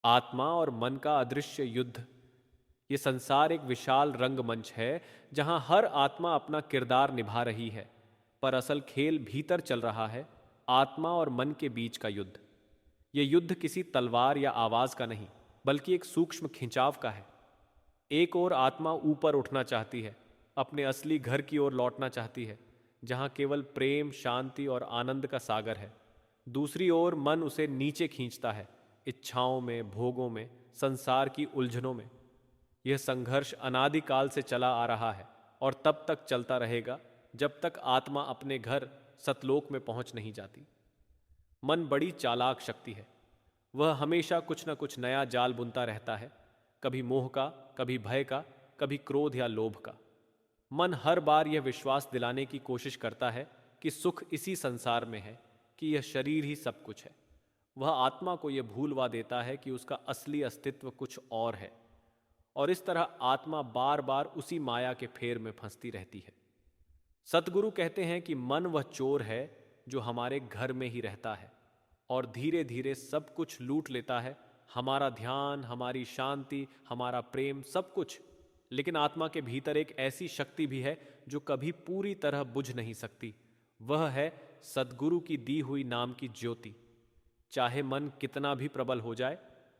आत्मा और मन का अदृश्य युद्ध। ये संसार एक विशाल रंगमंच है जहां हर आत्मा अपना किरदार निभा रही है, पर असल खेल भीतर चल रहा है, आत्मा और मन के बीच का युद्ध। ये युद्ध किसी तलवार या आवाज का नहीं, बल्कि एक सूक्ष्म खिंचाव का है। एक ओर आत्मा ऊपर उठना चाहती है, अपने असली घर की ओर लौटना चाहती है, जहां केवल प्रेम, शांति और आनंद का सागर है। दूसरी ओर मन उसे नीचे खींचता है, इच्छाओं में, भोगों में, संसार की उलझनों में। यह संघर्ष अनादिकाल से चला आ रहा है और तब तक चलता रहेगा जब तक आत्मा अपने घर सतलोक में पहुंच नहीं जाती। मन बड़ी चालाक शक्ति है। वह हमेशा कुछ न कुछ नया जाल बुनता रहता है, कभी मोह का, कभी भय का, कभी क्रोध या लोभ का। मन हर बार यह विश्वास दिलाने की कोशिश करता है कि सुख इसी संसार में है, कि यह शरीर ही सब कुछ है। वह आत्मा को यह भूलवा देता है कि उसका असली अस्तित्व कुछ और है, और इस तरह आत्मा बार बार उसी माया के फेर में फंसती रहती है। सतगुरु कहते हैं कि मन वह चोर है जो हमारे घर में ही रहता है और धीरे धीरे सब कुछ लूट लेता है, हमारा ध्यान, हमारी शांति, हमारा प्रेम, सब कुछ। लेकिन आत्मा के भीतर एक ऐसी शक्ति भी है जो कभी पूरी तरह बुझ नहीं सकती। वह है सद्गुरु की दी हुई नाम की ज्योति। चाहे मन कितना भी प्रबल हो जाए,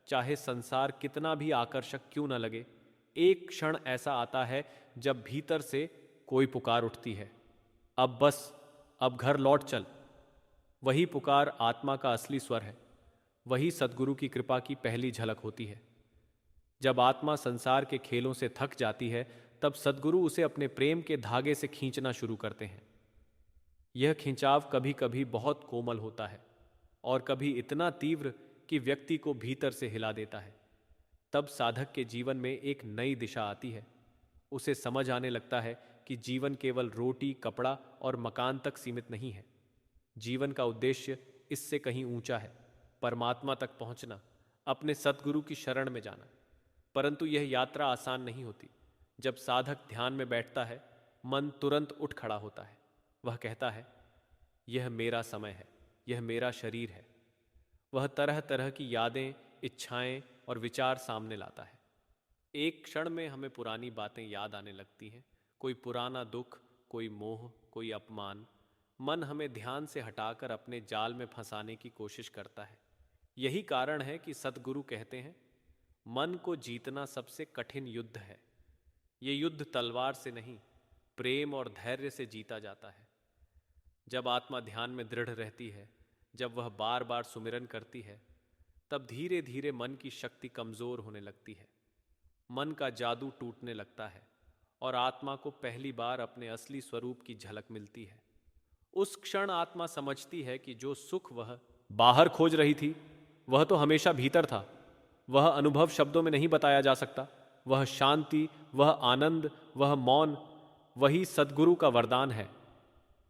चाहे संसार कितना भी आकर्षक क्यों न लगे, एक क्षण ऐसा आता है जब भीतर से कोई पुकार उठती है, अब बस, अब घर लौट चल। वही पुकार आत्मा का असली स्वर है। वही सद्गुरु की कृपा की पहली झलक होती है। जब आत्मा संसार के खेलों से थक जाती है, तब सद्गुरु उसे अपने प्रेम के धागे से खींचना शुरू करते हैं। यह खिंचाव कभी कभी बहुत कोमल होता है और कभी इतना तीव्र कि व्यक्ति को भीतर से हिला देता है। तब साधक के जीवन में एक नई दिशा आती है। उसे समझ आने लगता है कि जीवन केवल रोटी, कपड़ा और मकान तक सीमित नहीं है। जीवन का उद्देश्य इससे कहीं ऊंचा है, परमात्मा तक पहुंचना, अपने सतगुरु की शरण में जाना। परंतु यह यात्रा आसान नहीं होती। जब साधक ध्यान में बैठता है, मन तुरंत उठ खड़ा होता है। वह कहता है, यह मेरा समय है, यह मेरा शरीर है। वह तरह तरह की यादें, इच्छाएं और विचार सामने लाता है। एक क्षण में हमें पुरानी बातें याद आने लगती हैं, कोई पुराना दुख, कोई मोह, कोई अपमान। मन हमें ध्यान से हटाकर अपने जाल में फंसाने की कोशिश करता है। यही कारण है कि सतगुरु कहते हैं, मन को जीतना सबसे कठिन युद्ध है। ये युद्ध तलवार से नहीं, प्रेम और धैर्य से जीता जाता है। जब आत्मा ध्यान में दृढ़ रहती है, जब वह बार बार सुमिरन करती है, तब धीरे धीरे मन की शक्ति कमजोर होने लगती है। मन का जादू टूटने लगता है और आत्मा को पहली बार अपने असली स्वरूप की झलक मिलती है। उस क्षण आत्मा समझती है कि जो सुख वह बाहर खोज रही थी, वह तो हमेशा भीतर था। वह अनुभव शब्दों में नहीं बताया जा सकता। वह शांति, वह आनंद, वह मौन, वही सद्गुरु का वरदान है।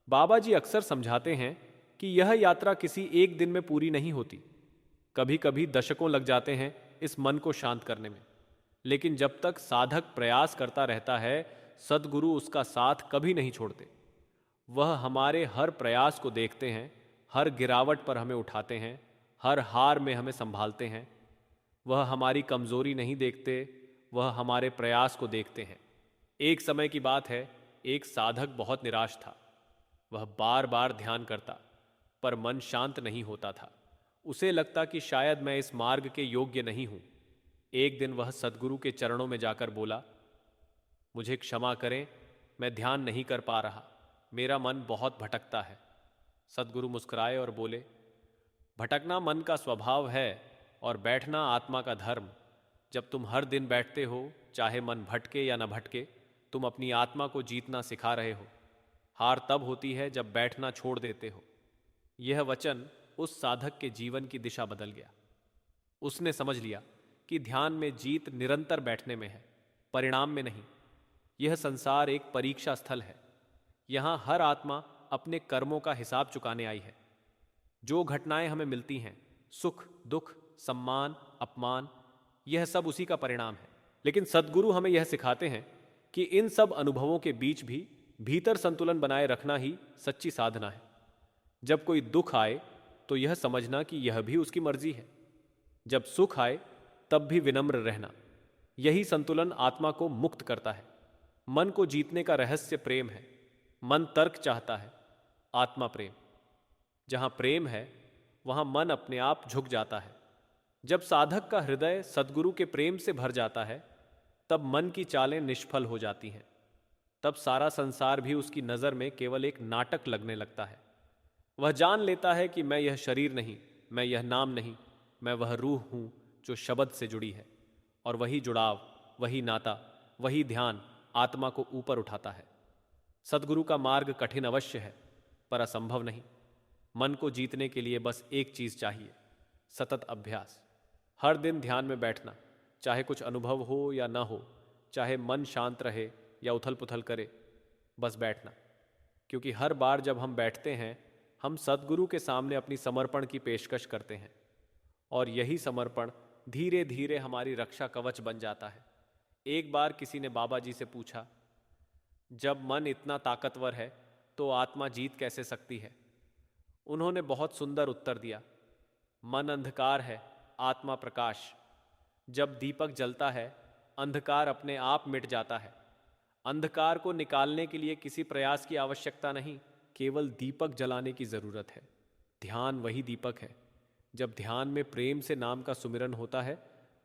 बाबा जी अक्सर समझाते हैं कि यह यात्रा किसी एक दिन में पूरी नहीं होती। कभी कभी दशकों लग जाते हैं इस मन को शांत करने में। लेकिन जब तक साधक प्रयास करता रहता है, सद्गुरु उसका साथ कभी नहीं छोड़ते। वह हमारे हर प्रयास को देखते हैं, हर गिरावट पर हमें उठाते हैं, हर हार में हमें संभालते हैं। वह हमारी कमजोरी नहीं देखते, वह हमारे प्रयास को देखते हैं। एक समय की बात है, एक साधक बहुत निराश था। वह बार बार ध्यान करता, पर मन शांत नहीं होता था। उसे लगता कि शायद मैं इस मार्ग के योग्य नहीं हूं। एक दिन वह सद्गुरु के चरणों में जाकर बोला, मुझे क्षमा करें, मैं ध्यान नहीं कर पा रहा, मेरा मन बहुत भटकता है। सद्गुरु मुस्कुराए और बोले, भटकना मन का स्वभाव है और बैठना आत्मा का धर्म। जब तुम हर दिन बैठते हो, चाहे मन भटके या न भटके, तुम अपनी आत्मा को जीतना सिखा रहे हो। हार तब होती है जब बैठना छोड़ देते हो। यह वचन उस साधक के जीवन की दिशा बदल गया। उसने समझ लिया कि ध्यान में जीत निरंतर बैठने में है, परिणाम में नहीं। यह संसार एक परीक्षा स्थल है। यहां हर आत्मा अपने कर्मों का हिसाब चुकाने आई है। जो घटनाएं हमें मिलती हैं, सुख, दुख, सम्मान, अपमान, यह सब उसी का परिणाम है। लेकिन सद्गुरु हमें यह सिखाते हैं कि इन सब अनुभवों के बीच भी भीतर संतुलन बनाए रखना ही सच्ची साधना है। जब कोई दुख आए तो यह समझना कि यह भी उसकी मर्जी है। जब सुख आए तब भी विनम्र रहना। यही संतुलन आत्मा को मुक्त करता है। मन को जीतने का रहस्य प्रेम है। मन तर्क चाहता है, आत्मा प्रेम। जहां प्रेम है वहां मन अपने आप झुक जाता है। जब साधक का हृदय सद्गुरु के प्रेम से भर जाता है तब मन की चालें निष्फल हो जाती हैं। तब सारा संसार भी उसकी नज़र में केवल एक नाटक लगने लगता है। वह जान लेता है कि मैं यह शरीर नहीं, मैं यह नाम नहीं, मैं वह रूह हूं जो शब्द से जुड़ी है। और वही जुड़ाव, वही नाता, वही ध्यान आत्मा को ऊपर उठाता है। सद्गुरु का मार्ग कठिन अवश्य है, पर असंभव नहीं। मन को जीतने के लिए बस एक चीज चाहिए, सतत अभ्यास। हर दिन ध्यान में बैठना, चाहे कुछ अनुभव हो या ना हो, चाहे मन शांत रहे या उथल पुथल करे, बस बैठना। क्योंकि हर बार जब हम बैठते हैं हम सद्गुरु के सामने अपनी समर्पण की पेशकश करते हैं, और यही समर्पण धीरे धीरे हमारी रक्षा कवच बन जाता है। एक बार किसी ने बाबा जी से पूछा, जब मन इतना ताकतवर है तो आत्मा जीत कैसे सकती है? उन्होंने बहुत सुंदर उत्तर दिया, मन अंधकार है, आत्मा प्रकाश। जब दीपक जलता है अंधकार अपने आप मिट जाता है। अंधकार को निकालने के लिए किसी प्रयास की आवश्यकता नहीं, केवल दीपक जलाने की जरूरत है। ध्यान वही दीपक है। जब ध्यान में प्रेम से नाम का सुमिरन होता है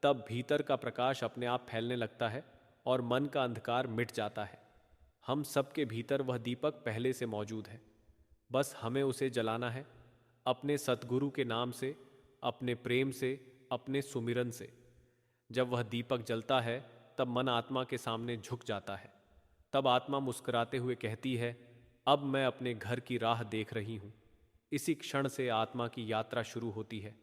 तब भीतर का प्रकाश अपने आप फैलने लगता है और मन का अंधकार मिट जाता है। हम सबके भीतर वह दीपक पहले से मौजूद है, बस हमें उसे जलाना है, अपने सतगुरु के नाम से, अपने प्रेम से, अपने सुमिरन से। जब वह दीपक जलता है तब मन आत्मा के सामने झुक जाता है। तब आत्मा मुस्कुराते हुए कहती है, अब मैं अपने घर की राह देख रही हूँ। इसी क्षण से आत्मा की यात्रा शुरू होती है,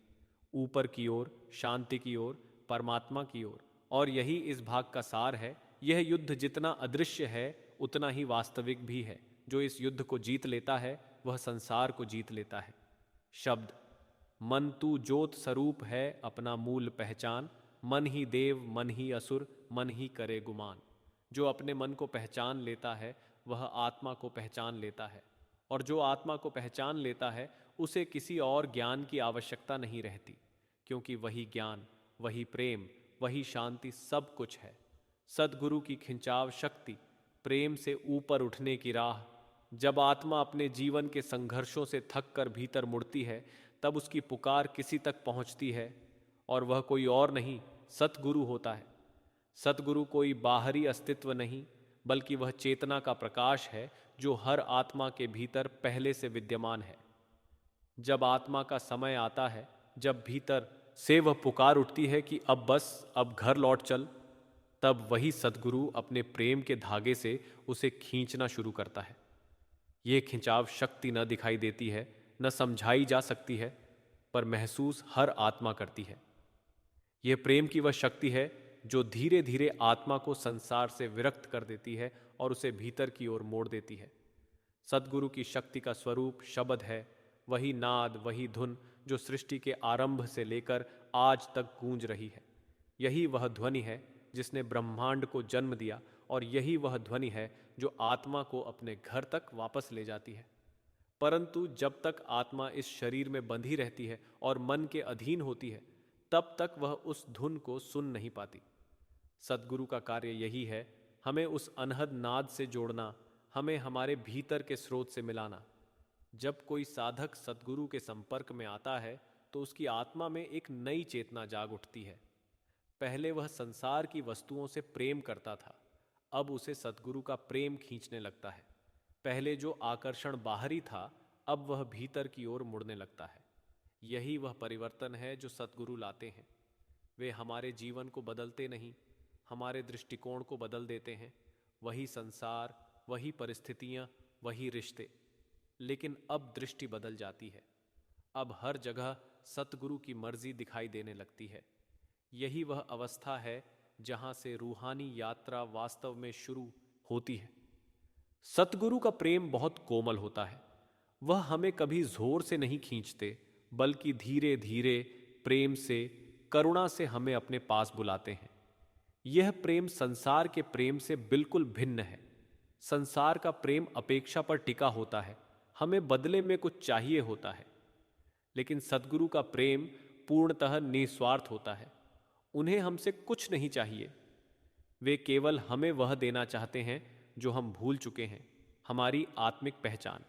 ऊपर की ओर, शांति की ओर, परमात्मा की ओर। और यही इस भाग का सार है। यह युद्ध जितना अदृश्य है उतना ही वास्तविक भी है। जो इस युद्ध को जीत लेता है वह संसार को जीत लेता है। शब्द, मन तू ज्योत स्वरूप है अपना मूल पहचान, मन ही देव मन ही असुर मन ही करे गुमान। जो अपने मन को पहचान लेता है वह आत्मा को पहचान लेता है, और जो आत्मा को पहचान लेता है उसे किसी और ज्ञान की आवश्यकता नहीं रहती, क्योंकि वही ज्ञान, वही प्रेम, वही शांति सब कुछ है। सद्गुरु की खिंचाव शक्ति, प्रेम से ऊपर उठने की राह। जब आत्मा अपने जीवन के संघर्षों से थक कर भीतर मुड़ती है तब उसकी पुकार किसी तक पहुंचती है, और वह कोई और नहीं, सतगुरु होता है। सतगुरु कोई बाहरी अस्तित्व नहीं, बल्कि वह चेतना का प्रकाश है जो हर आत्मा के भीतर पहले से विद्यमान है। जब आत्मा का समय आता है, जब भीतर से वह पुकार उठती है कि अब बस, अब घर लौट चल, तब वही सतगुरु अपने प्रेम के धागे से उसे खींचना शुरू करता है। ये खिंचाव शक्ति न दिखाई देती है, न समझाई जा सकती है, पर महसूस हर आत्मा करती है। यह प्रेम की वह शक्ति है जो धीरे धीरे आत्मा को संसार से विरक्त कर देती है और उसे भीतर की ओर मोड़ देती है। सद्गुरु की शक्ति का स्वरूप शब्द है, वही नाद, वही धुन जो सृष्टि के आरंभ से लेकर आज तक गूंज रही है। यही वह ध्वनि है जिसने ब्रह्मांड को जन्म दिया, और यही वह ध्वनि है जो आत्मा को अपने घर तक वापस ले जाती है। परंतु जब तक आत्मा इस शरीर में बंधी रहती है और मन के अधीन होती है, तब तक वह उस धुन को सुन नहीं पाती। सद्गुरु का कार्य यही है, हमें उस अनहद नाद से जोड़ना, हमें हमारे भीतर के स्रोत से मिलाना। जब कोई साधक सद्गुरु के संपर्क में आता है तो उसकी आत्मा में एक नई चेतना जाग उठती है। पहले वह संसार की वस्तुओं से प्रेम करता था, अब उसे सद्गुरु का प्रेम खींचने लगता है। पहले जो आकर्षण बाहरी था, अब वह भीतर की ओर मुड़ने लगता है। यही वह परिवर्तन है जो सद्गुरु लाते हैं। वे हमारे जीवन को बदलते नहीं, हमारे दृष्टिकोण को बदल देते हैं। वही संसार, वही परिस्थितियां, वही रिश्ते, लेकिन अब दृष्टि बदल जाती है। अब हर जगह सतगुरु की मर्जी दिखाई देने लगती है। यही वह अवस्था है जहां से रूहानी यात्रा वास्तव में शुरू होती है। सतगुरु का प्रेम बहुत कोमल होता है। वह हमें कभी जोर से नहीं खींचते, बल्कि धीरे धीरे प्रेम से, करुणा से हमें अपने पास बुलाते हैं। यह प्रेम संसार के प्रेम से बिल्कुल भिन्न है। संसार का प्रेम अपेक्षा पर टिका होता है, हमें बदले में कुछ चाहिए होता है। लेकिन सद्गुरु का प्रेम पूर्णतः निस्वार्थ होता है। उन्हें हमसे कुछ नहीं चाहिए। वे केवल हमें वह देना चाहते हैं जो हम भूल चुके हैं, हमारी आत्मिक पहचान।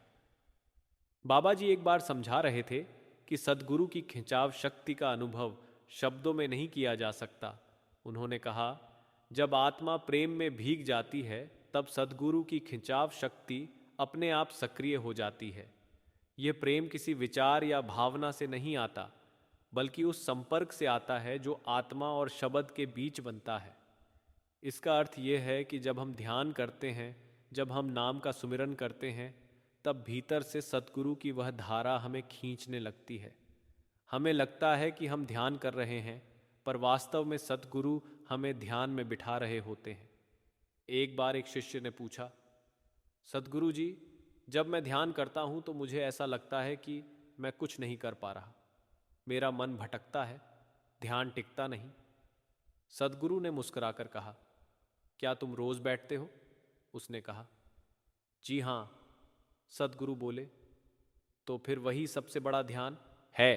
बाबा जी एक बार समझा रहे थे कि सद्गुरु की खिंचाव शक्ति का अनुभव शब्दों में नहीं किया जा सकता। उन्होंने कहा, जब आत्मा प्रेम में भीग जाती है तब सद्गुरु की खिंचाव शक्ति अपने आप सक्रिय हो जाती है। यह प्रेम किसी विचार या भावना से नहीं आता, बल्कि उस संपर्क से आता है जो आत्मा और शब्द के बीच बनता है। इसका अर्थ यह है कि जब हम ध्यान करते हैं, जब हम नाम का सुमिरन करते हैं, तब भीतर से सद्गुरु की वह धारा हमें खींचने लगती है। हमें लगता है कि हम ध्यान कर रहे हैं, पर वास्तव में सद्गुरु हमें ध्यान में बिठा रहे होते हैं। एक बार एक शिष्य ने पूछा, सद्गुरु जी, जब मैं ध्यान करता हूँ तो मुझे ऐसा लगता है कि मैं कुछ नहीं कर पा रहा। मेरा मन भटकता है, ध्यान टिकता नहीं। सद्गुरु ने मुस्कुराकर कहा, क्या तुम रोज बैठते हो? उसने कहा, जी हाँ। सद्गुरु बोले, तो फिर वही सबसे बड़ा ध्यान है।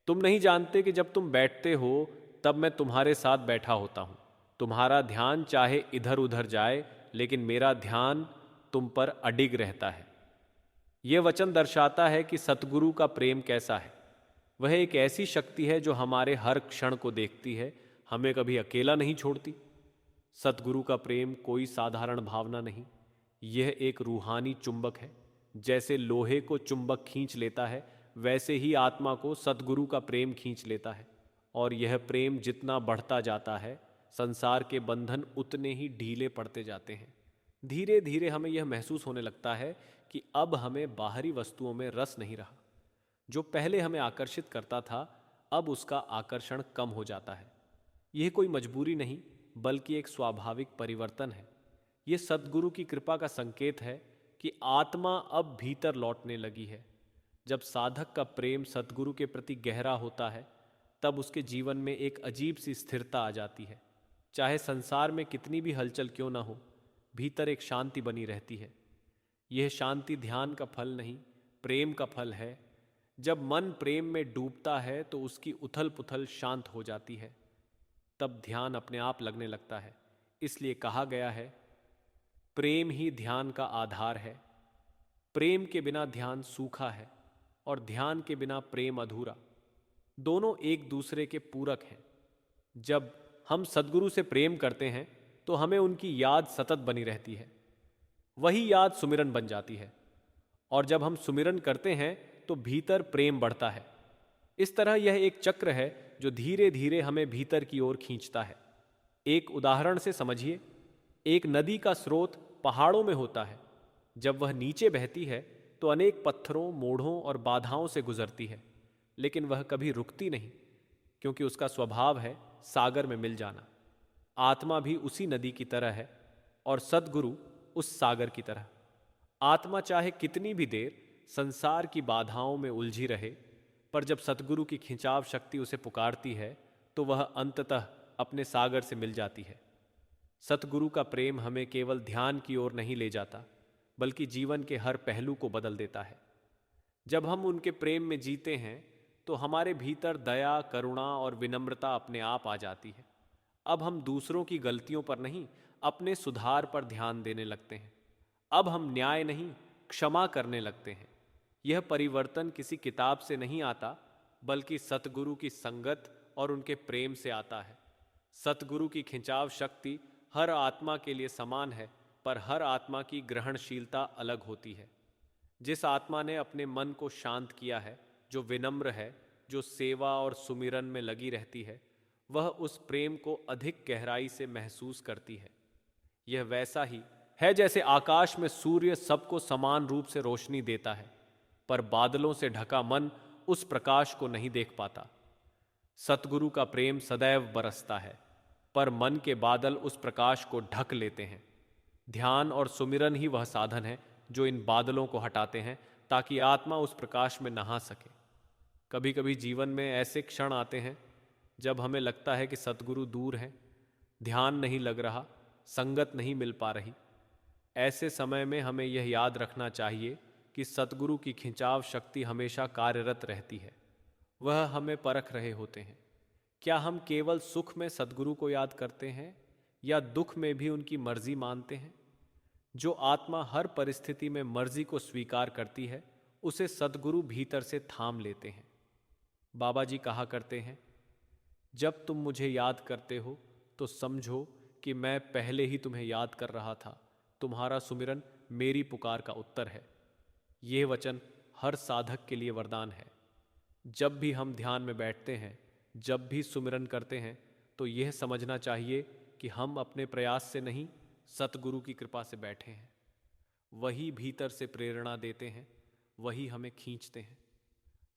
तुम नहीं जानते कि जब तुम बैठते हो तब मैं तुम्हारे साथ बैठा होता हूं। तुम्हारा ध्यान चाहे इधर उधर जाए, लेकिन मेरा ध्यान तुम पर अडिग रहता है। यह वचन दर्शाता है कि सतगुरु का प्रेम कैसा है। वह एक ऐसी शक्ति है जो हमारे हर क्षण को देखती है, हमें कभी अकेला नहीं छोड़ती। सतगुरु का प्रेम कोई साधारण भावना नहीं, यह एक रूहानी चुंबक है। जैसे लोहे को चुंबक खींच लेता है, वैसे ही आत्मा को सतगुरु का प्रेम खींच लेता है। और यह प्रेम जितना बढ़ता जाता है, संसार के बंधन उतने ही ढीले पड़ते जाते हैं। धीरे धीरे हमें यह महसूस होने लगता है कि अब हमें बाहरी वस्तुओं में रस नहीं रहा। जो पहले हमें आकर्षित करता था, अब उसका आकर्षण कम हो जाता है। यह कोई मजबूरी नहीं, बल्कि एक स्वाभाविक परिवर्तन है। यह सद्गुरु की कृपा का संकेत है कि आत्मा अब भीतर लौटने लगी है। जब साधक का प्रेम सद्गुरु के प्रति गहरा होता है, तब उसके जीवन में एक अजीब सी स्थिरता आ जाती है। चाहे संसार में कितनी भी हलचल क्यों ना हो, भीतर एक शांति बनी रहती है। यह शांति ध्यान का फल नहीं, प्रेम का फल है। जब मन प्रेम में डूबता है तो उसकी उथल पुथल शांत हो जाती है। तब ध्यान अपने आप लगने लगता है। इसलिए कहा गया है, प्रेम ही ध्यान का आधार है। प्रेम के बिना ध्यान सूखा है और ध्यान के बिना प्रेम अधूरा। दोनों एक दूसरे के पूरक हैं। जब हम सद्गुरु से प्रेम करते हैं तो हमें उनकी याद सतत बनी रहती है। वही याद सुमिरन बन जाती है, और जब हम सुमिरन करते हैं तो भीतर प्रेम बढ़ता है। इस तरह यह एक चक्र है जो धीरे धीरे हमें भीतर की ओर खींचता है। एक उदाहरण से समझिए, एक नदी का स्रोत पहाड़ों में होता है। जब वह नीचे बहती है तो अनेक पत्थरों, मोड़ों और बाधाओं से गुजरती है, लेकिन वह कभी रुकती नहीं, क्योंकि उसका स्वभाव है सागर में मिल जाना। आत्मा भी उसी नदी की तरह है और सद्गुरु उस सागर की तरह। आत्मा चाहे कितनी भी देर संसार की बाधाओं में उलझी रहे, पर जब सद्गुरु की खिंचाव शक्ति उसे पुकारती है तो वह अंततः अपने सागर से मिल जाती है। सतगुरु का प्रेम हमें केवल ध्यान की ओर नहीं ले जाता, बल्कि जीवन के हर पहलू को बदल देता है। जब हम उनके प्रेम में जीते हैं तो हमारे भीतर दया, करुणा और विनम्रता अपने आप आ जाती है। अब हम दूसरों की गलतियों पर नहीं, अपने सुधार पर ध्यान देने लगते हैं। अब हम न्याय नहीं, क्षमा करने लगते हैं। यह परिवर्तन किसी किताब से नहीं आता, बल्कि सतगुरु की संगत और उनके प्रेम से आता है। सतगुरु की खिंचाव शक्ति हर आत्मा के लिए समान है, पर हर आत्मा की ग्रहणशीलता अलग होती है। जिस आत्मा ने अपने मन को शांत किया है, जो विनम्र है, जो सेवा और सुमिरन में लगी रहती है, वह उस प्रेम को अधिक गहराई से महसूस करती है। यह वैसा ही है जैसे आकाश में सूर्य सबको समान रूप से रोशनी देता है, पर बादलों से ढका मन उस प्रकाश को नहीं देख पाता। सतगुरु का प्रेम सदैव बरसता है, पर मन के बादल उस प्रकाश को ढक लेते हैं। ध्यान और सुमिरन ही वह साधन है जो इन बादलों को हटाते हैं, ताकि आत्मा उस प्रकाश में नहा सके। कभी कभी जीवन में ऐसे क्षण आते हैं जब हमें लगता है कि सतगुरु दूर है, ध्यान नहीं लग रहा, संगत नहीं मिल पा रही। ऐसे समय में हमें यह याद रखना चाहिए कि सतगुरु की खिंचाव शक्ति हमेशा कार्यरत रहती है। वह हमें परख रहे होते हैं क्या हम केवल सुख में सद्गुरु को याद करते हैं या दुख में भी उनकी मर्जी मानते हैं? जो आत्मा हर परिस्थिति में मर्जी को स्वीकार करती है, उसे सद्गुरु भीतर से थाम लेते हैं। बाबा जी कहा करते हैं, जब तुम मुझे याद करते हो तो समझो कि मैं पहले ही तुम्हें याद कर रहा था। तुम्हारा सुमिरन मेरी पुकार का उत्तर है। यह वचन हर साधक के लिए वरदान है। जब भी हम ध्यान में बैठते हैं, जब भी सुमिरन करते हैं, तो यह समझना चाहिए कि हम अपने प्रयास से नहीं, सतगुरु की कृपा से बैठे हैं। वही भीतर से प्रेरणा देते हैं, वही हमें खींचते हैं।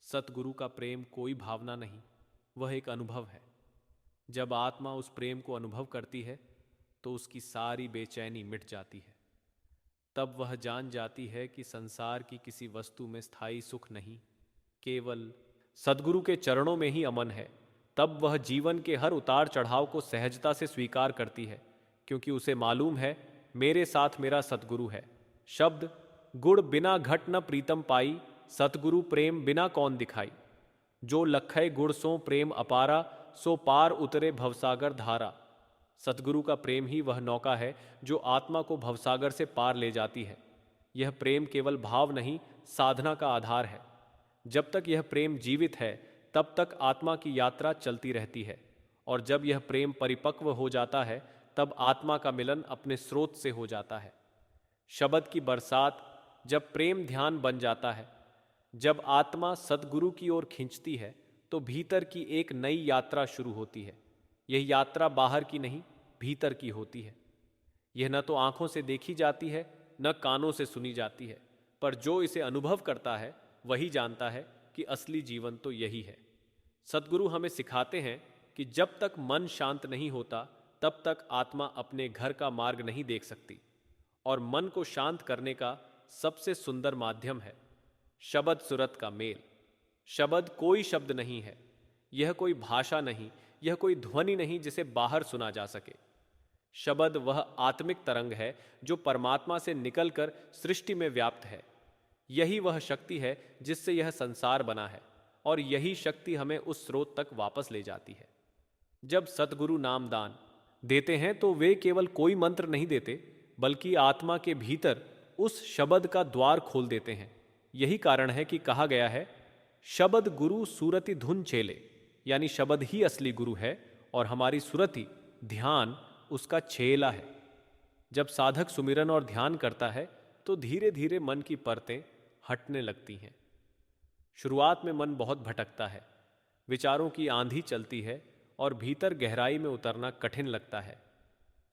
सतगुरु का प्रेम कोई भावना नहीं, वह एक अनुभव है। जब आत्मा उस प्रेम को अनुभव करती है तो उसकी सारी बेचैनी मिट जाती है। तब वह जान जाती है कि संसार की किसी वस्तु में स्थायी सुख नहीं, केवल सद्गुरु के चरणों में ही अमन है। तब वह जीवन के हर उतार चढ़ाव को सहजता से स्वीकार करती है, क्योंकि उसे मालूम है मेरे साथ मेरा सतगुरु है। शब्द गुड़ बिना घट न प्रीतम पाई, सतगुरु प्रेम बिना कौन दिखाई। जो लखै गुड़ सो प्रेम अपारा, सो पार उतरे भवसागर धारा। सतगुरु का प्रेम ही वह नौका है जो आत्मा को भवसागर से पार ले जाती है। यह प्रेम केवल भाव नहीं, साधना का आधार है। जब तक यह प्रेम जीवित है तब तक आत्मा की यात्रा चलती रहती है, और जब यह प्रेम परिपक्व हो जाता है तब आत्मा का मिलन अपने स्रोत से हो जाता है। शब्द की बरसात जब प्रेम ध्यान बन जाता है, जब आत्मा सद्गुरु की ओर खींचती है, तो भीतर की एक नई यात्रा शुरू होती है। यह यात्रा बाहर की नहीं, भीतर की होती है। यह न तो आंखों से देखी जाती है, न कानों से सुनी जाती है, पर जो इसे अनुभव करता है वही जानता है कि असली जीवन तो यही है। सद्गुरु हमें सिखाते हैं कि जब तक मन शांत नहीं होता तब तक आत्मा अपने घर का मार्ग नहीं देख सकती, और मन को शांत करने का सबसे सुंदर माध्यम है शब्द सुरत का मेल। शब्द कोई शब्द नहीं है, यह कोई भाषा नहीं, यह कोई ध्वनि नहीं जिसे बाहर सुना जा सके। शब्द वह आत्मिक तरंग है जो परमात्मा से निकलकर सृष्टि में व्याप्त है। यही वह शक्ति है जिससे यह संसार बना है, और यही शक्ति हमें उस स्रोत तक वापस ले जाती है। जब सतगुरु नामदान देते हैं तो वे केवल कोई मंत्र नहीं देते, बल्कि आत्मा के भीतर उस शब्द का द्वार खोल देते हैं। यही कारण है कि कहा गया है, शब्द गुरु सूरति धुन चेले, यानी शब्द ही असली गुरु है और हमारी सुरति ध्यान उसका छेला है। जब साधक सुमिरन और ध्यान करता है तो धीरे धीरे मन की परतें हटने लगती हैं। शुरुआत में मन बहुत भटकता है, विचारों की आंधी चलती है और भीतर गहराई में उतरना कठिन लगता है।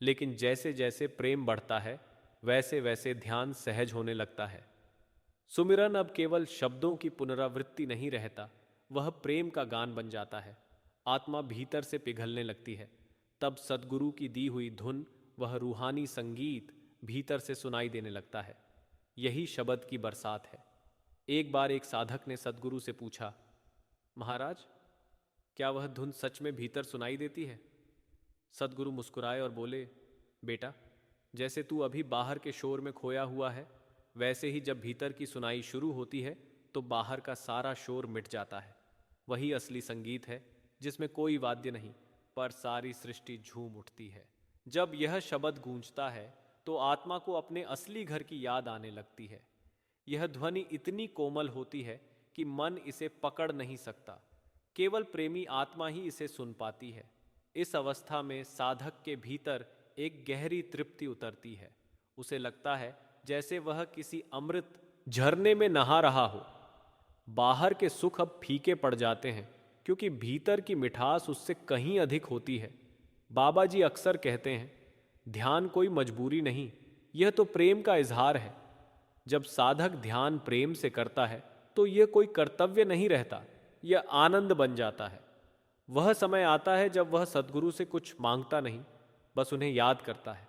लेकिन जैसे जैसे प्रेम बढ़ता है वैसे वैसे ध्यान सहज होने लगता है। सुमिरन अब केवल शब्दों की पुनरावृत्ति नहीं रहता, वह प्रेम का गान बन जाता है। आत्मा भीतर से पिघलने लगती है। तब सद्गुरु की दी हुई धुन, वह रूहानी संगीत भीतर से सुनाई देने लगता है। यही शब्द की बरसात है। एक बार एक साधक ने सद्गुरु से पूछा, महाराज, क्या वह धुन सच में भीतर सुनाई देती है? सद्गुरु मुस्कुराए और बोले, बेटा, जैसे तू अभी बाहर के शोर में खोया हुआ है, वैसे ही जब भीतर की सुनाई शुरू होती है तो बाहर का सारा शोर मिट जाता है। वही असली संगीत है जिसमें कोई वाद्य नहीं, पर सारी सृष्टि झूम उठती है। जब यह शब्द गूंजता है तो आत्मा को अपने असली घर की याद आने लगती है। यह ध्वनि इतनी कोमल होती है कि मन इसे पकड़ नहीं सकता, केवल प्रेमी आत्मा ही इसे सुन पाती है। इस अवस्था में साधक के भीतर एक गहरी तृप्ति उतरती है। उसे लगता है जैसे वह किसी अमृत झरने में नहा रहा हो। बाहर के सुख अब फीके पड़ जाते हैं, क्योंकि भीतर की मिठास उससे कहीं अधिक होती है। बाबा जी अक्सर कहते हैं, ध्यान कोई मजबूरी नहीं, यह तो प्रेम का इजहार है। जब साधक ध्यान प्रेम से करता है तो यह कोई कर्तव्य नहीं रहता, यह आनंद बन जाता है। वह समय आता है जब वह सद्गुरु से कुछ मांगता नहीं, बस उन्हें याद करता है।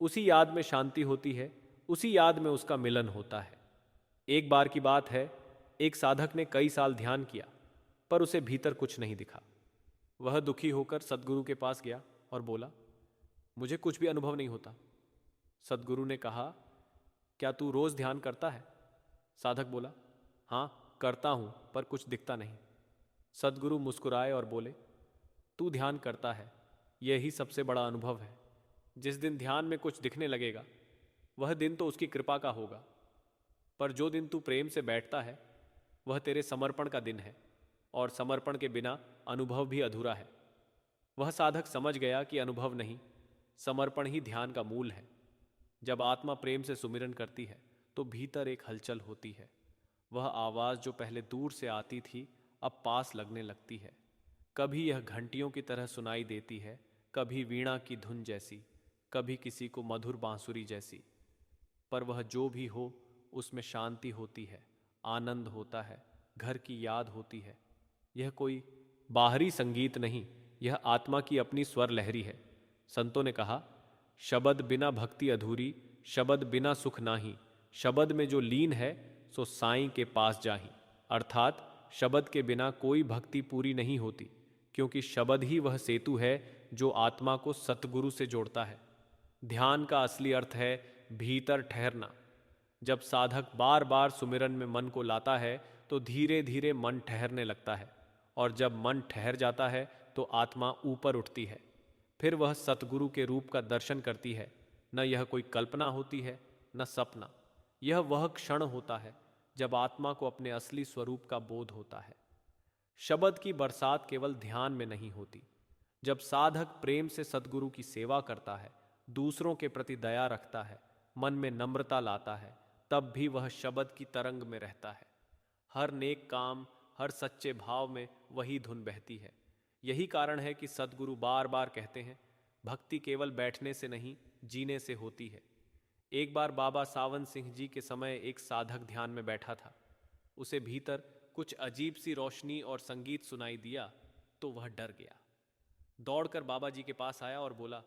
उसी याद में शांति होती है, उसी याद में उसका मिलन होता है। एक बार की बात है, एक साधक ने कई साल ध्यान किया, पर उसे भीतर कुछ नहीं दिखा। वह दुखी होकर सद्गुरु के पास गया और बोला, मुझे कुछ भी अनुभव नहीं होता। सद्गुरु ने कहा, क्या तू रोज ध्यान करता है? साधक बोला, हाँ करता हूं, पर कुछ दिखता नहीं। सद्गुरु मुस्कुराए और बोले, तू ध्यान करता है, यही सबसे बड़ा अनुभव है। जिस दिन ध्यान में कुछ दिखने लगेगा वह दिन तो उसकी कृपा का होगा, पर जो दिन तू प्रेम से बैठता है वह तेरे समर्पण का दिन है, और समर्पण के बिना अनुभव भी अधूरा है। वह साधक समझ गया कि अनुभव नहीं, समर्पण ही ध्यान का मूल है। जब आत्मा प्रेम से सुमिरन करती है तो भीतर एक हलचल होती है। वह आवाज़ जो पहले दूर से आती थी अब पास लगने लगती है। कभी यह घंटियों की तरह सुनाई देती है, कभी वीणा की धुन जैसी, कभी किसी को मधुर बांसुरी जैसी। पर वह जो भी हो उसमें शांति होती है, आनंद होता है, घर की याद होती है। यह कोई बाहरी संगीत नहीं, यह आत्मा की अपनी स्वर लहरी है। संतों ने कहा, शब्द बिना भक्ति अधूरी, शब्द बिना सुख नाही, शब्द में जो लीन है सो साईं के पास जाही। अर्थात शब्द के बिना कोई भक्ति पूरी नहीं होती, क्योंकि शब्द ही वह सेतु है जो आत्मा को सतगुरु से जोड़ता है। ध्यान का असली अर्थ है भीतर ठहरना। जब साधक बार बार सुमिरन में मन को लाता है तो धीरे धीरे मन ठहरने लगता है, और जब मन ठहर जाता है तो आत्मा ऊपर उठती है। फिर वह सतगुरु के रूप का दर्शन करती है। न यह कोई कल्पना होती है न सपना, यह वह क्षण होता है जब आत्मा को अपने असली स्वरूप का बोध होता है। शब्द की बरसात केवल ध्यान में नहीं होती। जब साधक प्रेम से सतगुरु की सेवा करता है, दूसरों के प्रति दया रखता है, मन में नम्रता लाता है, तब भी वह शब्द की तरंग में रहता है। हर नेक काम, हर सच्चे भाव में वही धुन बहती है। यही कारण है कि सतगुरु बार बार कहते हैं, भक्ति केवल बैठने से नहीं, जीने से होती है। एक बार बाबा सावन सिंह जी के समय एक साधक ध्यान में बैठा था। उसे भीतर कुछ अजीब सी रोशनी और संगीत सुनाई दिया तो वह डर गया। दौड़कर बाबा जी के पास आया और बोला,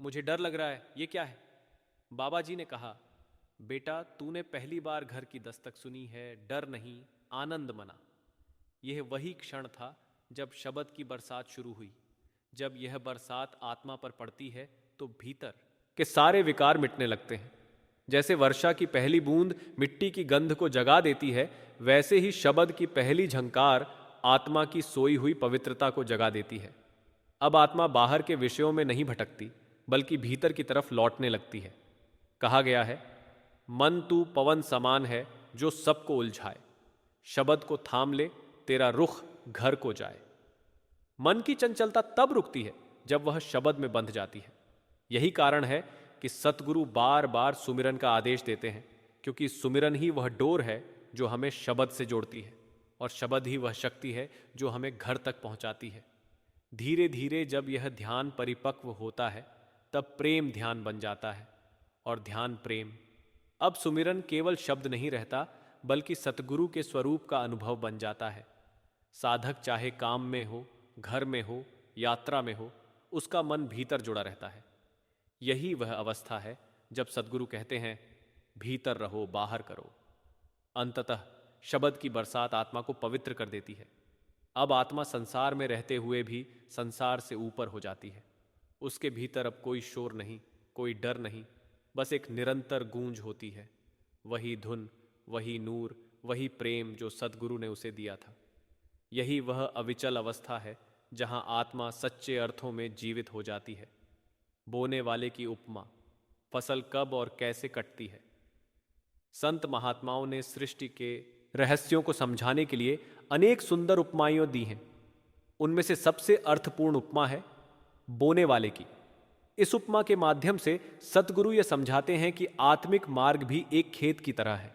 मुझे डर लग रहा है, ये क्या है? बाबा जी ने कहा, बेटा तूने पहली बार घर की दस्तक सुनी है, डर नहीं, आनंद मना। यह वही क्षण था जब शब्द की बरसात शुरू हुई। जब यह बरसात आत्मा पर पड़ती है तो भीतर के सारे विकार मिटने लगते हैं। जैसे वर्षा की पहली बूंद मिट्टी की गंध को जगा देती है, वैसे ही शब्द की पहली झंकार आत्मा की सोई हुई पवित्रता को जगा देती है। अब आत्मा बाहर के विषयों में नहीं भटकती, बल्कि भीतर की तरफ लौटने लगती है। कहा गया है, मन तू पवन समान है जो सबको उलझाए, शब्द को थाम ले तेरा रुख घर को जाए। मन की चंचलता तब रुकती है जब वह शब्द में बंध जाती है। यही कारण है कि सतगुरु बार बार सुमिरन का आदेश देते हैं, क्योंकि सुमिरन ही वह डोर है जो हमें शब्द से जोड़ती है, और शब्द ही वह शक्ति है जो हमें घर तक पहुंचाती है। धीरे धीरे जब यह ध्यान परिपक्व होता है तब प्रेम ध्यान बन जाता है, और ध्यान प्रेम। अब सुमिरन केवल शब्द नहीं रहता, बल्कि सतगुरु के स्वरूप का अनुभव बन जाता है। साधक चाहे काम में हो, घर में हो, यात्रा में हो, उसका मन भीतर जुड़ा रहता है। यही वह अवस्था है जब सतगुरु कहते हैं, भीतर रहो, बाहर करो। अंततः शब्द की बरसात आत्मा को पवित्र कर देती है। अब आत्मा संसार में रहते हुए भी संसार से ऊपर हो जाती है। उसके भीतर अब कोई शोर नहीं, कोई डर नहीं, बस एक निरंतर गूंज होती है। वही धुन, वही नूर, वही प्रेम जो सतगुरु ने उसे दिया था। यही वह अविचल अवस्था है जहां आत्मा सच्चे अर्थों में जीवित हो जाती है। बोने वाले की उपमा, फसल कब और कैसे कटती है। संत महात्माओं ने सृष्टि के रहस्यों को समझाने के लिए अनेक सुंदर उपमाएं दी हैं। उनमें से सबसे अर्थपूर्ण उपमा है बोने वाले की। इस उपमा के माध्यम से सतगुरु यह समझाते हैं कि आत्मिक मार्ग भी एक खेत की तरह है।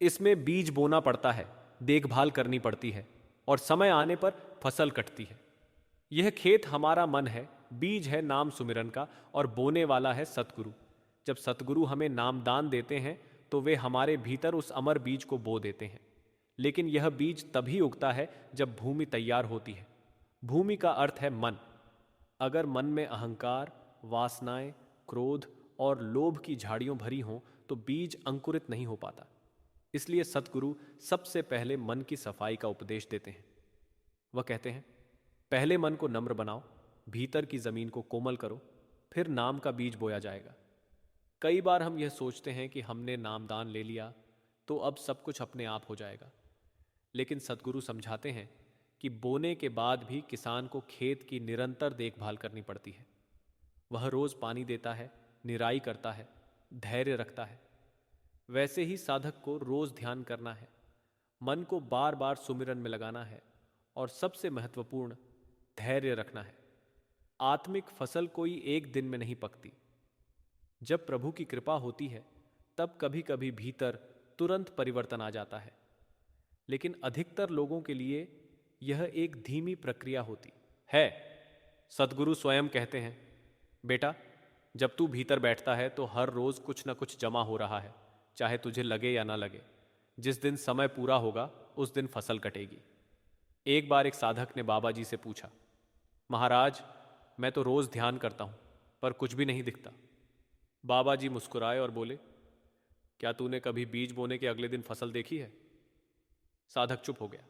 इसमें बीज बोना पड़ता है, देखभाल करनी पड़ती है, और समय आने पर फसल कटती है। यह खेत हमारा मन है, बीज है नाम सुमिरन का, और बोने वाला है सतगुरु। जब सतगुरु हमें नामदान देते हैं तो वे हमारे भीतर उस अमर बीज को बो देते हैं। लेकिन यह बीज तभी उगता है जब भूमि तैयार होती है। भूमि का अर्थ है मन। अगर मन में अहंकार, वासनाएं, क्रोध और लोभ की झाड़ियों भरी हों तो बीज अंकुरित नहीं हो पाता। इसलिए सतगुरु सबसे पहले मन की सफाई का उपदेश देते हैं। वह कहते हैं, पहले मन को नम्र बनाओ, भीतर की जमीन को कोमल करो, फिर नाम का बीज बोया जाएगा। कई बार हम यह सोचते हैं कि हमने नामदान ले लिया तो अब सब कुछ अपने आप हो जाएगा। लेकिन सतगुरु समझाते हैं कि बोने के बाद भी किसान को खेत की निरंतर देखभाल करनी पड़ती है। वह रोज पानी देता है, निराई करता है, धैर्य रखता है। वैसे ही साधक को रोज ध्यान करना है, मन को बार बार सुमिरन में लगाना है और सबसे महत्वपूर्ण धैर्य रखना है। आत्मिक फसल कोई एक दिन में नहीं पकती। जब प्रभु की कृपा होती है तब कभी कभी भीतर तुरंत परिवर्तन आ जाता है, लेकिन अधिकतर लोगों के लिए यह एक धीमी प्रक्रिया होती है। सद्गुरु स्वयं कहते हैं, बेटा, जब तू भीतर बैठता है तो हर रोज कुछ न कुछ जमा हो रहा है, चाहे तुझे लगे या ना लगे। जिस दिन समय पूरा होगा उस दिन फसल कटेगी। एक बार एक साधक ने बाबा जी से पूछा, महाराज, मैं तो रोज ध्यान करता हूं पर कुछ भी नहीं दिखता। बाबा जी मुस्कुराए और बोले, क्या तूने कभी बीज बोने के अगले दिन फसल देखी है? साधक चुप हो गया।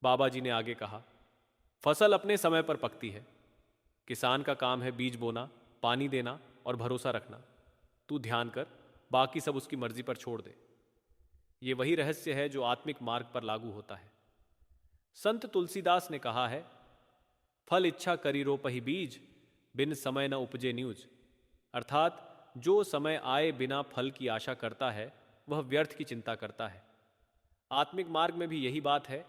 बाबा जी ने आगे कहा, फसल अपने समय पर पकती है। किसान का काम है बीज बोना, पानी देना और भरोसा रखना। तू ध्यान कर, बाकी सब उसकी मर्जी पर छोड़ दे। ये वही रहस्य है जो आत्मिक मार्ग पर लागू होता है। संत तुलसीदास ने कहा है, फल इच्छा करी रोपहि बीज, बिन समय न उपजे न्यूज। अर्थात जो समय आए बिना फल की आशा करता है वह व्यर्थ की चिंता करता है। आत्मिक मार्ग में भी यही बात है।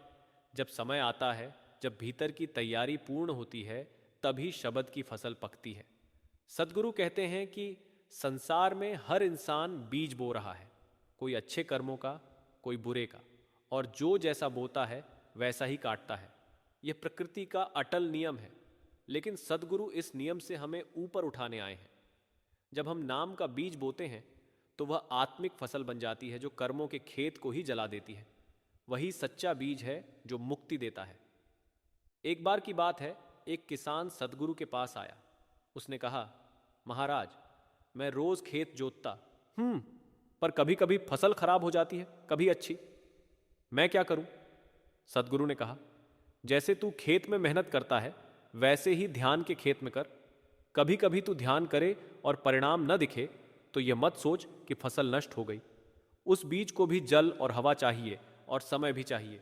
जब समय आता है, जब भीतर की तैयारी पूर्ण होती है, तभी शब्द की फसल पकती है। सद्गुरु कहते हैं कि संसार में हर इंसान बीज बो रहा है, कोई अच्छे कर्मों का, कोई बुरे का, और जो जैसा बोता है वैसा ही काटता है। यह प्रकृति का अटल नियम है, लेकिन सद्गुरु इस नियम से हमें ऊपर उठाने आए हैं। जब हम नाम का बीज बोते हैं तो वह आत्मिक फसल बन जाती है जो कर्मों के खेत को ही जला देती है। वही सच्चा बीज है जो मुक्ति देता है। एक बार की बात है, एक किसान सद्गुरु के पास आया। उसने कहा, महाराज, मैं रोज खेत जोतता पर कभी कभी फसल खराब हो जाती है, कभी अच्छी। मैं क्या करूं? सद्गुरु ने कहा, जैसे तू खेत में मेहनत करता है वैसे ही ध्यान के खेत में कर। कभी कभी तू ध्यान करे और परिणाम न दिखे तो यह मत सोच कि फसल नष्ट हो गई। उस बीज को भी जल और हवा चाहिए और समय भी चाहिए।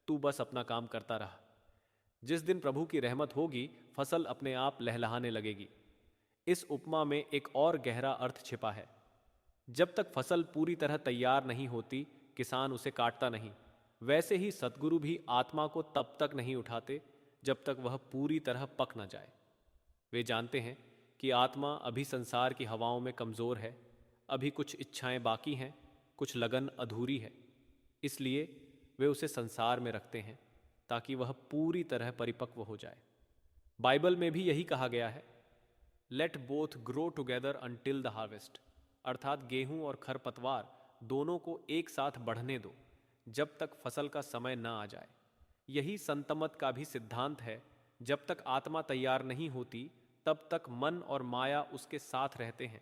तू बस अपना काम करता रहा। जिस दिन प्रभु की रहमत होगी, फसल अपने आप लहलहाने लगेगी। इस उपमा में एक और गहरा अर्थ छिपा है। जब तक फसल पूरी तरह तैयार नहीं होती, किसान उसे काटता नहीं। वैसे ही सद्गुरु भी आत्मा को तब तक नहीं उठाते जब तक वह पूरी तरह पक न जाए। वे जानते हैं कि आत्मा अभी संसार की हवाओं में कमज़ोर है, अभी कुछ इच्छाएं बाकी हैं, कुछ लगन अधूरी है। इसलिए वे उसे संसार में रखते हैं ताकि वह पूरी तरह परिपक्व हो जाए। बाइबल में भी यही कहा गया है, let both grow together until the harvest. अर्थात गेहूं और खरपतवार दोनों को एक साथ बढ़ने दो जब तक फसल का समय न आ जाए। यही संतमत का भी सिद्धांत है। जब तक आत्मा तैयार नहीं होती तब तक मन और माया उसके साथ रहते हैं,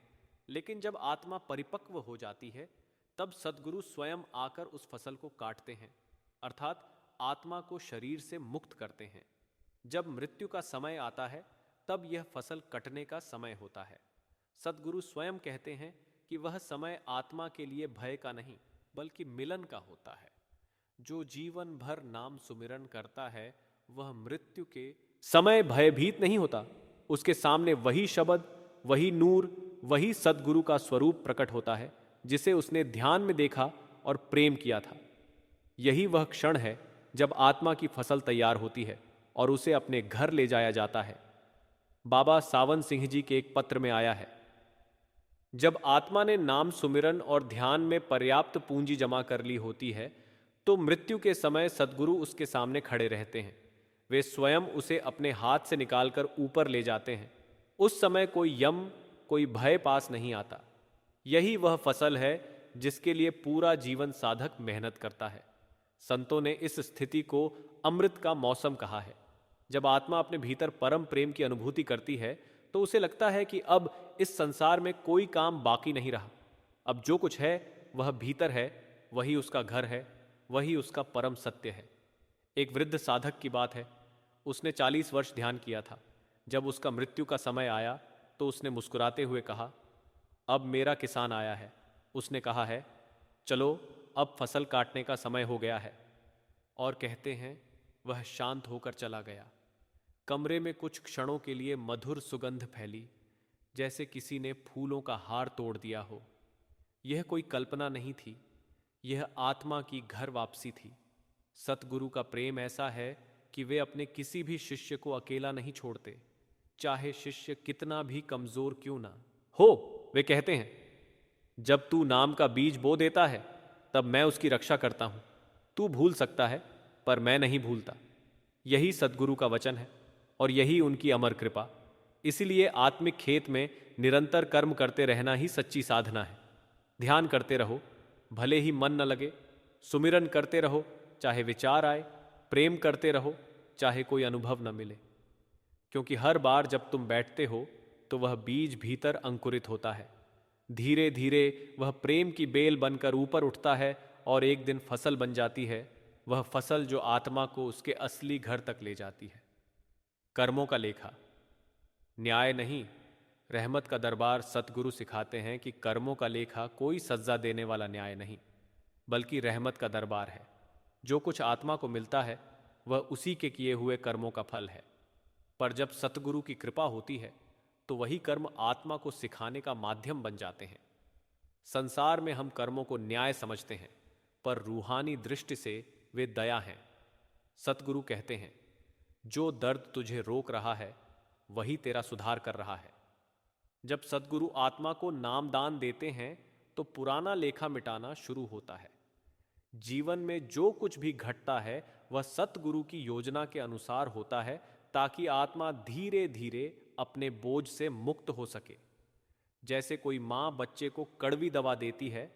लेकिन जब आत्मा परिपक्व हो जाती है तब सद्गुरु स्वयं आकर उस फसल को काटते हैं, अर्थात आत्मा को शरीर से मुक्त करते हैं। जब मृत्यु का समय आता है तब यह फसल कटने का समय होता है। सद्गुरु स्वयं कहते हैं कि वह समय आत्मा के लिए भय का नहीं बल्कि मिलन का होता है। जो जीवन भर नाम सुमिरन करता है वह मृत्यु के समय भयभीत नहीं होता। उसके सामने वही शब्द, वही नूर, वही सद्गुरु का स्वरूप प्रकट होता है जिसे उसने ध्यान में देखा और प्रेम किया था। यही वह क्षण है जब आत्मा की फसल तैयार होती है और उसे अपने घर ले जाया जाता है। बाबा सावन सिंह जी के एक पत्र में आया है, जब आत्मा ने नाम सुमिरन और ध्यान में पर्याप्त पूंजी जमा कर ली होती है तो मृत्यु के समय सद्गुरु उसके सामने खड़े रहते हैं। वे स्वयं उसे अपने हाथ से निकालकर ऊपर ले जाते हैं। उस समय कोई यम, कोई भय पास नहीं आता। यही वह फसल है जिसके लिए पूरा जीवन साधक मेहनत करता है। संतों ने इस स्थिति को अमृत का मौसम कहा है। जब आत्मा अपने भीतर परम प्रेम की अनुभूति करती है तो उसे लगता है कि अब इस संसार में कोई काम बाकी नहीं रहा। अब जो कुछ है वह भीतर है, वही उसका घर है, वही उसका परम सत्य है। एक वृद्ध साधक की बात है। उसने 40 वर्ष ध्यान किया था। जब उसका मृत्यु का समय आया तो उसने मुस्कुराते हुए कहा, अब मेरा किसान आया है। उसने कहा है, चलो अब फसल काटने का समय हो गया है। और कहते हैं वह शांत होकर चला गया। कमरे में कुछ क्षणों के लिए मधुर सुगंध फैली, जैसे किसी ने फूलों का हार तोड़ दिया हो। यह कोई कल्पना नहीं थी, यह आत्मा की घर वापसी थी। सतगुरु का प्रेम ऐसा है कि वे अपने किसी भी शिष्य को अकेला नहीं छोड़ते, चाहे शिष्य कितना भी कमजोर क्यों ना हो। वे कहते हैं, जब तू नाम का बीज बो देता है तब मैं उसकी रक्षा करता हूं। तू भूल सकता है पर मैं नहीं भूलता। यही सतगुरु का वचन है और यही उनकी अमर कृपा। इसीलिए आत्मिक खेत में निरंतर कर्म करते रहना ही सच्ची साधना है। ध्यान करते रहो, भले ही मन न लगे। सुमिरन करते रहो, चाहे विचार आए। प्रेम करते रहो, चाहे कोई अनुभव न मिले। क्योंकि हर बार जब तुम बैठते हो तो वह बीज भीतर अंकुरित होता है। धीरे धीरे वह प्रेम की बेल बनकर ऊपर उठता है और एक दिन फसल बन जाती है। वह फसल जो आत्मा को उसके असली घर तक ले जाती है। कर्मों का लेखा, न्याय नहीं, रहमत का दरबार। सतगुरु सिखाते हैं कि कर्मों का लेखा कोई सज्जा देने वाला न्याय नहीं, बल्कि रहमत का दरबार है। जो कुछ आत्मा को मिलता है वह उसी के किए हुए कर्मों का फल है। पर जब सतगुरु की कृपा होती है तो वही कर्म आत्मा को सिखाने का माध्यम बन जाते हैं। संसार में हम कर्मों को न्याय समझते हैं, पर रूहानी दृष्टि से वे दया हैं। सतगुरु कहते हैं, जो दर्द तुझे रोक रहा है वही तेरा सुधार कर रहा है। जब सतगुरु आत्मा को नामदान देते हैं तो पुराना लेखा मिटाना शुरू होता है। जीवन में जो कुछ भी घटता है वह सतगुरु की योजना के अनुसार होता है, ताकि आत्मा धीरे धीरे अपने बोझ से मुक्त हो सके। जैसे कोई मां बच्चे को कड़वी दवा देती है,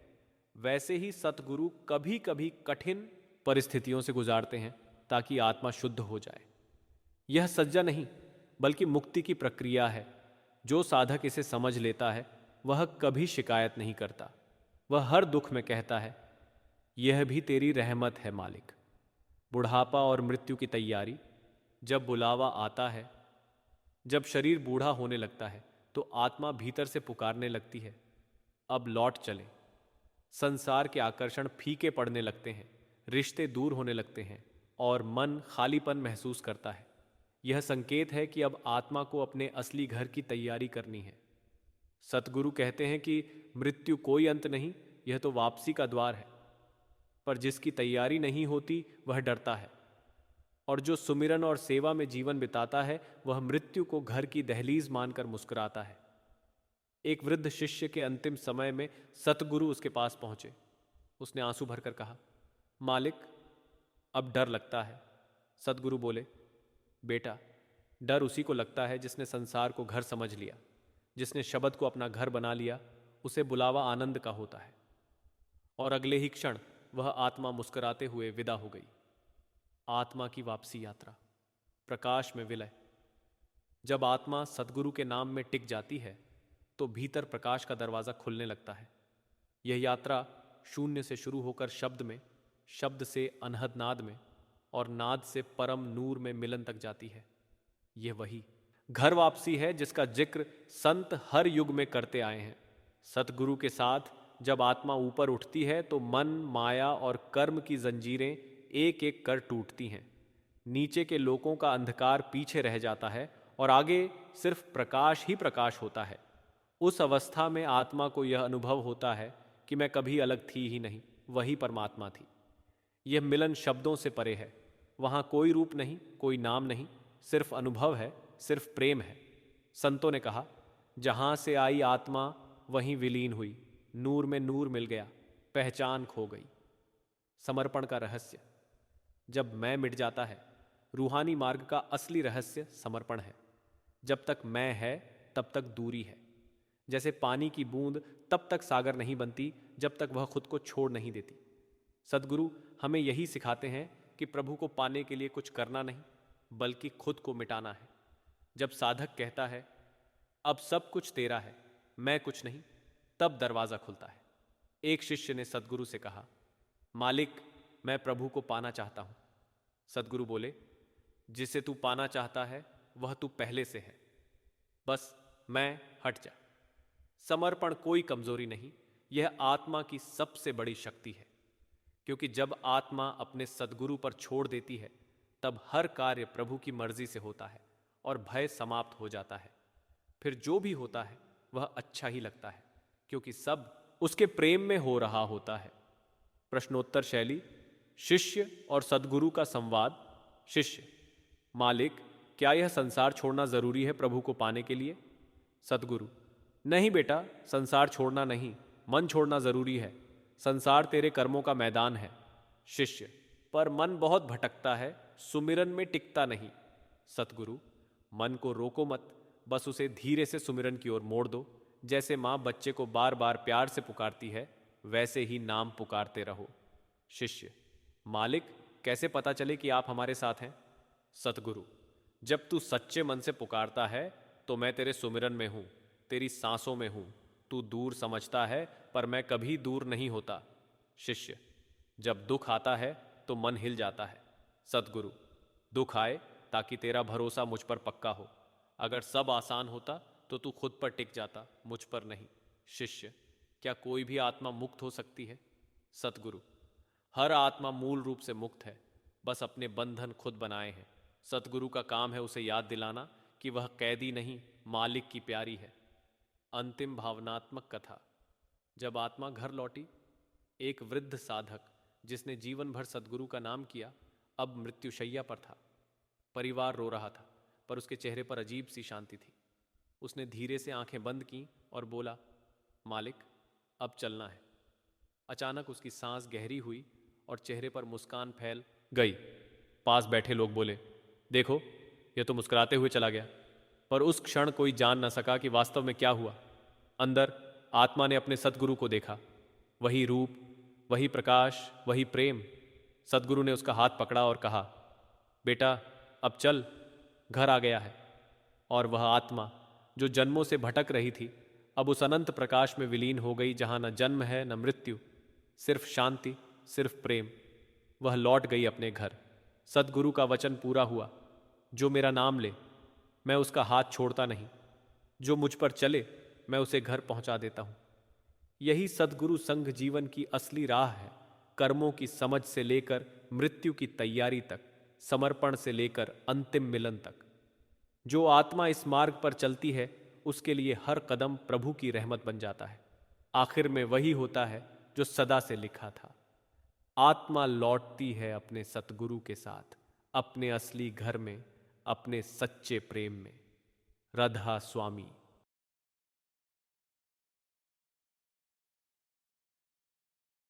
वैसे ही सतगुरु कभी कभी कठिन परिस्थितियों से गुजारते हैं ताकि आत्मा शुद्ध हो जाए। यह सज्जा नहीं, बल्कि मुक्ति की प्रक्रिया है। जो साधक इसे समझ लेता है वह कभी शिकायत नहीं करता। वह हर दुख में कहता है, यह भी तेरी रहमत है मालिक। बुढ़ापा और मृत्यु की तैयारी, जब बुलावा आता है, जब शरीर बूढ़ा होने लगता है तो आत्मा भीतर से पुकारने लगती है, अब लौट चले। संसार के आकर्षण फीके पड़ने लगते हैं, रिश्ते दूर होने लगते हैं और मन खालीपन महसूस करता है। यह संकेत है कि अब आत्मा को अपने असली घर की तैयारी करनी है। सतगुरु कहते हैं कि मृत्यु कोई अंत नहीं, यह तो वापसी का द्वार है। पर जिसकी तैयारी नहीं होती वह डरता है, और जो सुमिरन और सेवा में जीवन बिताता है वह मृत्यु को घर की दहलीज मानकर मुस्कुराता है। एक वृद्ध शिष्य के अंतिम समय में सतगुरु उसके पास पहुंचे। उसने आंसू भरकर कहा, मालिक, अब डर लगता है। सतगुरु बोले, बेटा, डर उसी को लगता है जिसने संसार को घर समझ लिया। जिसने शब्द को अपना घर बना लिया उसे बुलावा आनंद का होता है। और अगले ही क्षण वह आत्मा मुस्कुराते हुए विदा हो गई। आत्मा की वापसी यात्रा, प्रकाश में विलय। जब आत्मा सतगुरु के नाम में टिक जाती है तो भीतर प्रकाश का दरवाजा खुलने लगता है। यह यात्रा शून्य से शुरू होकर शब्द में, शब्द से अनहद नाद में और नाद से परम नूर में मिलन तक जाती है। यह वही घर वापसी है जिसका जिक्र संत हर युग में करते आए हैं। सतगुरु के साथ जब आत्मा ऊपर उठती है तो मन, माया और कर्म की जंजीरें एक एक कर टूटती हैं। नीचे के लोगों का अंधकार पीछे रह जाता है और आगे सिर्फ प्रकाश ही प्रकाश होता है। उस अवस्था में आत्मा को यह अनुभव होता है कि मैं कभी अलग थी ही नहीं, वही परमात्मा थी। यह मिलन शब्दों से परे है। वहाँ कोई रूप नहीं, कोई नाम नहीं, सिर्फ अनुभव है, सिर्फ प्रेम है। संतों ने कहा, जहाँ से आई आत्मा वहीं विलीन हुई, नूर में नूर मिल गया, पहचान खो गई। समर्पण का रहस्य, जब मैं मिट जाता है, रूहानी मार्ग का असली रहस्य समर्पण है। जब तक मैं है तब तक दूरी है। जैसे पानी की बूंद तब तक सागर नहीं बनती जब तक वह खुद को छोड़ नहीं देती। सद्गुरु हमें यही सिखाते हैं कि प्रभु को पाने के लिए कुछ करना नहीं, बल्कि खुद को मिटाना है। जब साधक कहता है, अब सब कुछ तेरा है, मैं कुछ नहीं, तब दरवाजा खुलता है। एक शिष्य ने सद्गुरु से कहा, मालिक, मैं प्रभु को पाना चाहता हूं। सद्गुरु बोले, जिसे तू पाना चाहता है वह तू पहले से है, बस मैं हट जा। समर्पण कोई कमजोरी नहीं, यह आत्मा की सबसे बड़ी शक्ति है। क्योंकि जब आत्मा अपने सद्गुरु पर छोड़ देती है तब हर कार्य प्रभु की मर्जी से होता है और भय समाप्त हो जाता है। फिर जो भी होता है वह अच्छा ही लगता है, क्योंकि सब उसके प्रेम में हो रहा होता है। प्रश्नोत्तर शैली। शिष्य और सद्गुरु का संवाद। शिष्य: मालिक, क्या यह संसार छोड़ना जरूरी है प्रभु को पाने के लिए? सद्गुरु: नहीं बेटा, संसार छोड़ना नहीं, मन छोड़ना जरूरी है। संसार तेरे कर्मों का मैदान है। शिष्य: पर मन बहुत भटकता है, सुमिरन में टिकता नहीं। सतगुरु: मन को रोको मत, बस उसे धीरे से सुमिरन की ओर मोड़ दो। जैसे मां बच्चे को बार बार प्यार से पुकारती है, वैसे ही नाम पुकारते रहो। शिष्य: मालिक, कैसे पता चले कि आप हमारे साथ हैं? सतगुरु: जब तू सच्चे मन से पुकारता है तो मैं तेरे सुमिरन में हूं, तेरी सांसों में हूं। तू दूर समझता है, पर मैं कभी दूर नहीं होता। शिष्य: जब दुख आता है तो मन हिल जाता है। सतगुरु: दुख आए ताकि तेरा भरोसा मुझ पर पक्का हो। अगर सब आसान होता तो तू खुद पर टिक जाता, मुझ पर नहीं। शिष्य: क्या कोई भी आत्मा मुक्त हो सकती है? सतगुरु: हर आत्मा मूल रूप से मुक्त है, बस अपने बंधन खुद बनाए हैं। सतगुरु का काम है उसे याद दिलाना कि वह कैदी नहीं, मालिक की प्यारी है। अंतिम भावनात्मक कथा। जब आत्मा घर लौटी, एक वृद्ध साधक जिसने जीवन भर सतगुरु का नाम किया, अब मृत्युशैया पर था। परिवार रो रहा था, पर उसके चेहरे पर अजीब सी शांति थी। उसने धीरे से आंखें बंद की और बोला, मालिक, अब चलना है। अचानक उसकी सांस गहरी हुई और चेहरे पर मुस्कान फैल गई। पास बैठे लोग बोले, देखो, यह तो मुस्कुराते हुए चला गया। पर उस क्षण कोई जान न सका कि वास्तव में क्या हुआ। अंदर आत्मा ने अपने सतगुरु को देखा। वही रूप, वही प्रकाश, वही प्रेम। सतगुरु ने उसका हाथ पकड़ा और कहा, बेटा, अब चल, घर आ गया है। और वह आत्मा जो जन्मों से भटक रही थी, अब उस अनंत प्रकाश में विलीन हो गई जहां न जन्म है न मृत्यु, सिर्फ शांति, सिर्फ प्रेम। वह लौट गई अपने घर। सतगुरु का वचन पूरा हुआ, जो मेरा नाम ले मैं उसका हाथ छोड़ता नहीं, जो मुझ पर चले मैं उसे घर पहुंचा देता हूं। यही सद्गुरु संग जीवन की असली राह है। कर्मों की समझ से लेकर मृत्यु की तैयारी तक, समर्पण से लेकर अंतिम मिलन तक। जो आत्मा इस मार्ग पर चलती है, उसके लिए हर कदम प्रभु की रहमत बन जाता है। आखिर में वही होता है जो सदा से लिखा था। आत्मा लौटती है अपने सतगुरु के साथ, अपने असली घर में, अपने सच्चे प्रेम में। राधा स्वामी।